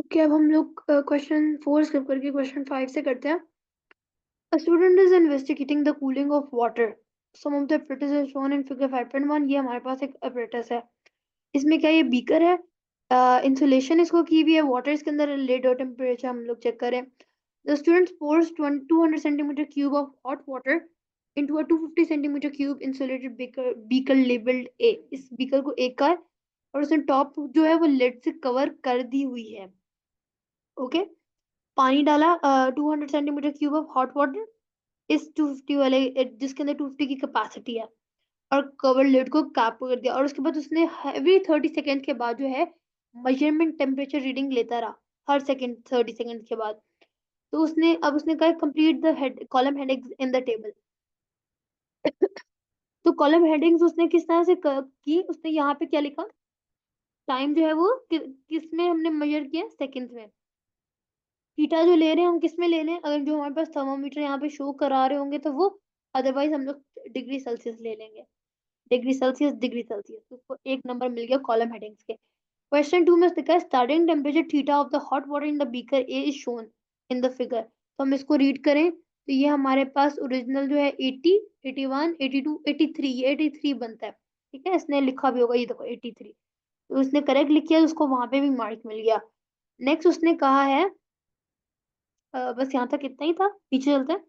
Okay, अब हम लोग क्वेश्चन 4 स्किप करके क्वेश्चन 5 से करते हैं। A student is investigating the cooling of water. Some of the apparatus are shown in figure 5.1. ये हमारे पास एक apparatus है। इसमें क्या ये बीकर है, इंसुलेशन इसको की हुई है, वाटर इसके अंदर, लेड और टेम्परेचर हम लोग चेक करें। The student pours 200 centimeter cube of hot water into a 250 centimeter cube insulated beaker labeled A. इस बीकर को A का है और उसने टॉप जो है वो लेड से कवर कर दी हुई है। ओके, पानी डाला 200 centimetre cube of hot water इस 250 वाले जिसके अंदर 250 की कैपेसिटी है, और कवर लिड को कैप कर दिया, और उसके बाद उसने एवरी 30 सेकेंड के बाद जो है मेजरमेंट टेम्परेचर रीडिंग लेता रहा हर सेकेंड 30 सेकेंड के बाद। तो उसने कहा complete the head column headings in the table. तो कॉलम हेडिंग्स उसने किस तरह से की, उसने यहाँ पे क्या लिखा, टाइम जो है वो किस में हमने मेजर किया, सेकेंड्स में। थीटा जो ले रहे हैं हम किस में ले रहे हैं, अगर जो हमारे पास थर्मामीटर यहाँ पे शो करा रहे होंगे तो वो, अदरवाइज हम लोग डिग्री सेल्सियस ले लेंगे। डिग्री सेल्सियस तो उसको एक नंबर मिल गया कॉलम हेडिंग्स के। क्वेश्चन 2 में लिखा है starting temperature theta of the hot water in the beaker A is shown in the figure. तो हम इसको रीड करें तो ये हमारे पास ओरिजिनल जो है 80, 81, 82, 83, ये 83 बनता है। ठीक है, इसने लिखा भी होगा, ये देखो 83। तो उसने करेक्ट लिख किया तो उसको वहां पे भी मार्क मिल गया। नेक्स्ट उसने कहा है, बस यहाँ तक इतना ही था, पीछे चलते हैं।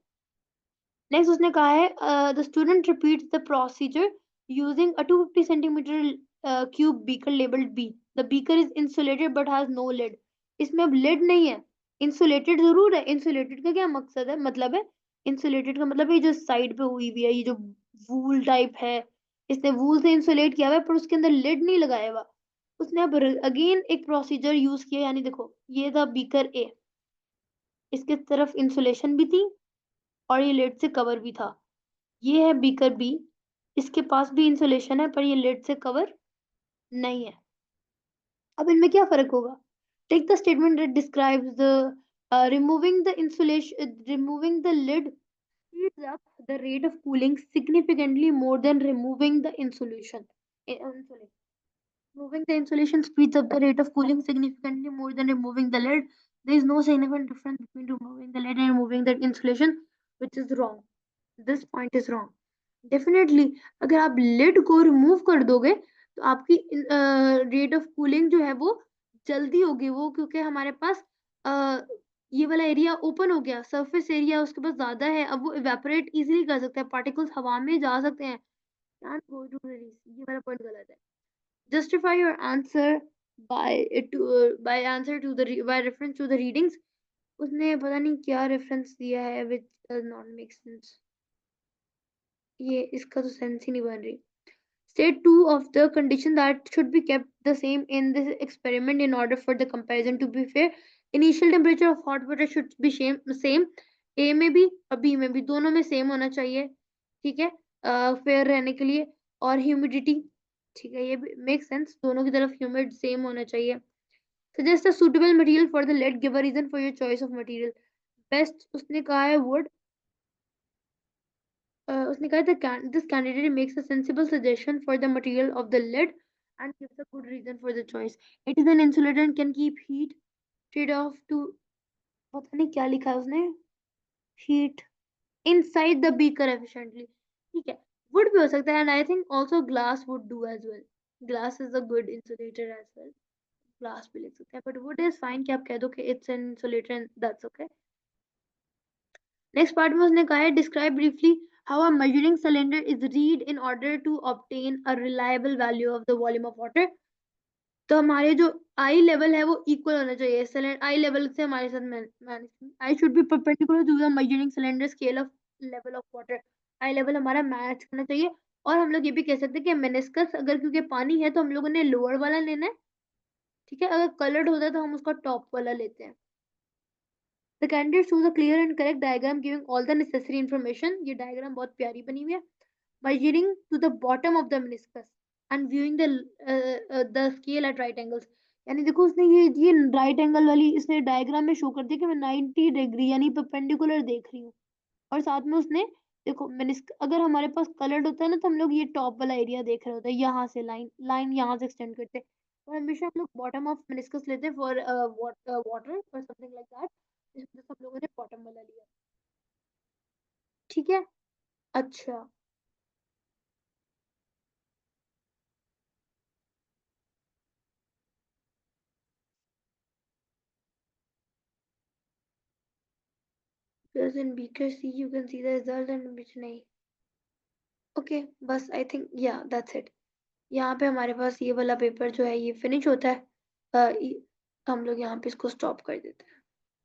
नेक्स्ट उसने कहा है the student repeats the procedure using a 250 centimetre cube beaker labelled B. The beaker is insulated but has no lid. इसमें अब लिड नहीं है, इंसुलेटेड जरूर है। इंसुलेटेड का क्या मकसद है, मतलब है, इंसुलेटेड का मतलब है ये जो साइड पे हुई हुई है, ये जो वूल टाइप है, इसने वूल से इंसुलेट किया हुआ है पर उसके अंदर लिड नहीं लगाया हुआ। उसने अब अगेन एक प्रोसीजर यूज किया, यानी देखो ये था बीकर ए, इसके तरफ इंसुलेशन भी थी और ये लेड से कवर भी था। ये है बीकर बी, इसके पास भी इंसुलेशन है पर ये लेड से कवर नहीं है। अब इनमें क्या फर्क होगा, take the statement that describes the removing the lid speeds up the rate of cooling significantly more than removing the insulation. Removing the insulation speeds up the rate of cooling significantly more than removing the lid. There is no significant difference between removing the lid and removing the insulation, which is wrong. This point is wrong. Definitely, अगर आप lid को remove कर दोगे तो आपकी rate of cooling जो है वो जल्दी होगी, वो क्योंकि हमारे पास ये वाला एरिया ओपन हो गया, सरफेस एरिया उसके पास ज्यादा है, अब वो इवेपोरेट इजीली कर सकता है, पार्टिकल्स हवा में जा सकते हैं। Can't go to release, ये वाला पॉइंट गलत है। Justify your answer by answer to the by reference to the readings. उसने पता नहीं क्या रेफरेंस दिया है which does not make sense। ये इसका तो सेंस ही नहीं बन रही। State 2 of the condition that should be kept the same in this experiment in order for the comparison to be fair. Initial temperature of hot water should be same, A में भी और B में भी, दोनों में same होना चाहिए। ठीक है, फेयर रहने के लिए। और ह्यूमिडिटी, ठीक है, ये मेक सेंस, दोनों की तरफ ह्यूमिड सेम होना चाहिए। Suggest a suitable material for the lid, give a reason for your choice of material. Best उसने कहा है वुड। उसने कहा था this candidate makes a sensible suggestion for the material of the lid and gives a good reason for the choice. It is an insulator and can keep heat trade off to, पता नहीं क्या लिखा है उसने, heat inside the beaker efficiently। ठीक है, wood भी हो सकता है, and I think also glass would do as well. Glass is a good insulator as well. Glass भी लिख सकते हैं, but wood is fine कि आप कह दो कि it's an insulator and that's okay। Next part में उसने कहा है describe briefly how a measuring cylinder is read in order to obtain a reliable value of the volume of water. तो हमारे जो आई लेवल है वो इक्वल होना चाहिए सिलेंडर आई लेवल से, हमारे साथ eye should be perpendicular to the measuring cylinder scale of level of water. Eye level हमारा मैच होना चाहिए। और हम लोग ये भी कह सकते हैं कि मेनिस्कस अगर क्योंकि पानी है तो हम लोगों ने लोअर वाला लेना है। ठीक है, अगर कलर्ड होता है तो हम उसका टॉप वाला लेते हैं। The candidate shows a clear and correct diagram giving all the necessary information. ये diagram बहुत प्यारी बनी हुई है। Measuring to the bottom of the meniscus and viewing the scale at right angles। यानी देखो उसने ये राइट एंगल वाली इसने डायग्राम में शो कर दिया कि मैं 90 डिग्री यानी परपेंडिकुलर देख रही हूँ। और साथ में उसने देखो मेनिस्क अगर हमारे पास कलर्ड होता है ना तो हम लोग ये टॉप वाला एरिया देख रहे होते हैं, यहाँ से लाइन लाइन यहाँ से एक्सटेंड करते हैं। और हमेशा हम लोग बॉटम ऑफ मेनिस्कस लेते हैं फॉर वाटर और समथिंग लाइक दैट। इस वजह से हम लोगों ने बॉटम वाला लिया। ठीक है। अच्छा। Because in beaker C you can see the result and which नहीं। ओके, बस आई थिंक या दैट्स इट। यहाँ पे हमारे पास ये वाला पेपर जो है ये फिनिश होता है। हम लोग यहाँ पे इसको स्टॉप कर देते हैं।